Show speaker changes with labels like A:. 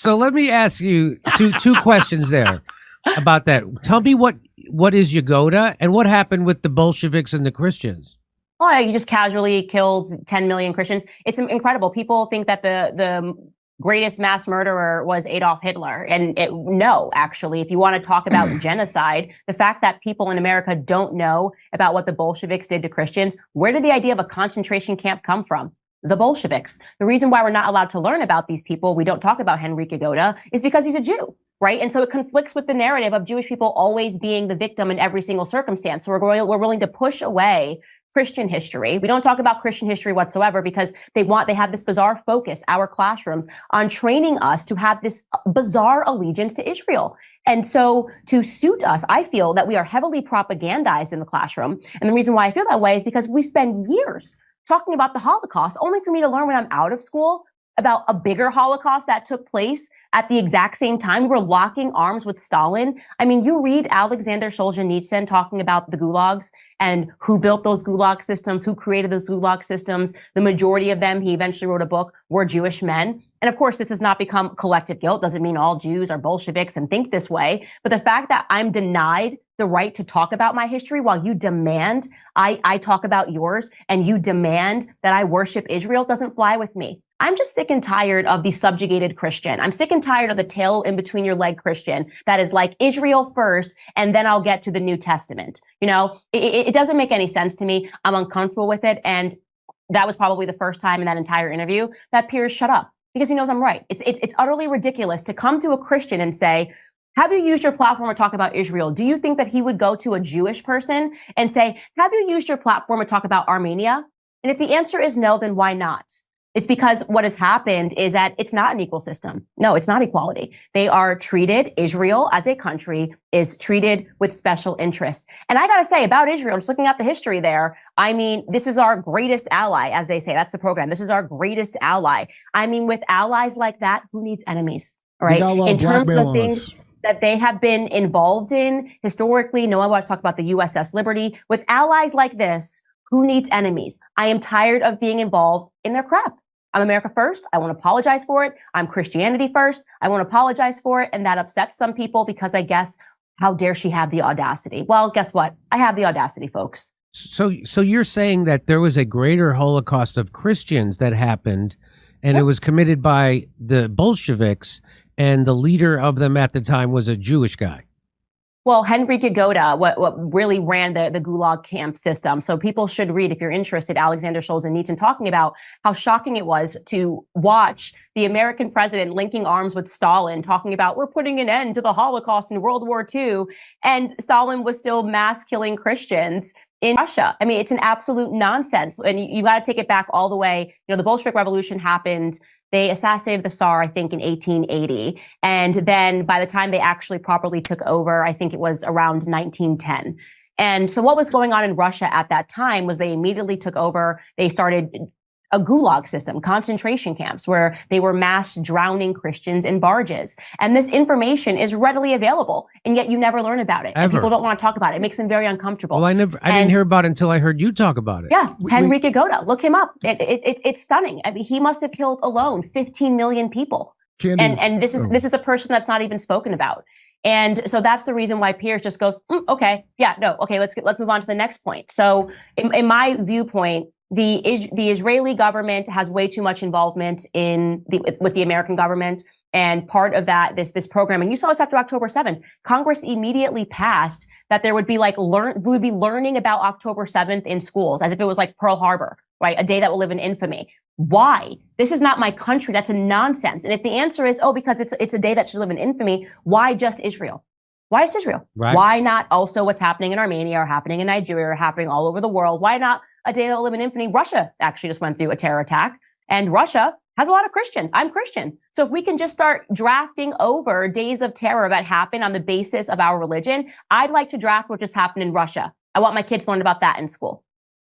A: So let me ask you two questions there about that. Tell me what is Yagoda and what happened with the Bolsheviks and the Christians?
B: Oh, you just casually killed 10 million Christians. It's incredible. People think that the greatest mass murderer was Adolf Hitler. And no, actually, if you want to talk about genocide, the fact that people in America don't know about what the Bolsheviks did to Christians, where did the idea of a concentration camp come from? The Bolsheviks. The reason why we're not allowed to learn about these people, we don't talk about Genrikh Yagoda, is because he's a Jew, right? And so it conflicts with the narrative of Jewish people always being the victim in every single circumstance. So we're willing to push away Christian history. We don't talk about Christian history whatsoever because they have this bizarre focus, our classrooms, on training us to have this bizarre allegiance to Israel. And so to suit us, I feel that we are heavily propagandized in the classroom. And the reason why I feel that way is because we spend years talking about the Holocaust, only for me to learn when I'm out of school about a bigger Holocaust that took place at the exact same time. We were locking arms with Stalin. I mean, you read Alexander Solzhenitsyn talking about the gulags and who built those gulag systems, who created those gulag systems. The majority of them, he eventually wrote a book, were Jewish men. And of course, this has not become collective guilt. Doesn't mean all Jews are Bolsheviks and think this way. But the fact that I'm denied the right to talk about my history while you demand I talk about yours and you demand that I worship Israel doesn't fly with me. I'm just sick and tired of the subjugated Christian. I'm sick and tired of the tail in between your leg Christian that is like Israel first, and then I'll get to the New Testament. You know, it doesn't make any sense to me. I'm uncomfortable with it. And that was probably the first time in that entire interview that Piers shut up because he knows I'm right. It's utterly ridiculous to come to a Christian and say, have you used your platform to talk about Israel? Do you think that he would go to a Jewish person and say, have you used your platform to talk about Armenia? And if the answer is no, then why not? It's because what has happened is that it's not an equal system. No, it's not equality. They are treated, Israel as a country is treated with special interests. And I got to say about Israel, just looking at the history there, I mean, this is our greatest ally, as they say. That's the program. This is our greatest ally. I mean, with allies like that, who needs enemies? All right. In terms of the things that they have been involved in historically, no one wants to talk about the USS Liberty. With allies like this, who needs enemies? I am tired of being involved in their crap. I'm America first. I won't apologize for it. I'm Christianity first. I won't apologize for it. And that upsets some people because I guess, how dare she have the audacity? Well, guess what? I have the audacity, folks.
A: So you're saying that there was a greater Holocaust of Christians that happened, and it was committed by the Bolsheviks, and the leader of them at the time was a Jewish guy.
B: Well, Genrikh Yagoda, what really ran the Gulag camp system. So people should read, if you're interested, Alexander Solzhenitsyn talking about how shocking it was to watch the American president linking arms with Stalin, talking about we're putting an end to the Holocaust in World War II. And Stalin was still mass killing Christians in Russia. I mean, it's an absolute nonsense. And you got to take it back all the way. You know, the Bolshevik Revolution happened. They assassinated the Tsar, I think, in 1880. And then by the time they actually properly took over, I think it was around 1910. And so what was going on in Russia at that time was they immediately took over. They started a gulag system, concentration camps, where they were mass drowning Christians in barges. And this information is readily available, and yet you never learn about it. And people don't want to talk about it. It makes them very uncomfortable.
A: Well, I didn't hear about it until I heard you talk about it.
B: Yeah, Genrikh Yagoda, look him up. It's stunning. I mean, he must have killed alone 15 million people. And this is a person that's not even spoken about. And so that's the reason why Piers just goes, okay, yeah, no, okay, let's move on to the next point. So in my viewpoint, the Israeli government has way too much involvement with the American government. And part of that, this program, and you saw this after October 7th, Congress immediately passed that there would be we would be learning about October 7th in schools as if it was like Pearl Harbor, right? A day that will live in infamy. Why? This is not my country. That's a nonsense. And if the answer is, because it's a day that should live in infamy, why just Israel? Why just Israel?
A: Right.
B: Why not also what's happening in Armenia or happening in Nigeria or happening all over the world? Why not a day that will live in infamy? Russia actually just went through a terror attack, and Russia has a lot of Christians. I'm Christian. So if we can just start drafting over days of terror that happen on the basis of our religion, I'd like to draft what just happened in Russia. I want my kids to learn about that in school.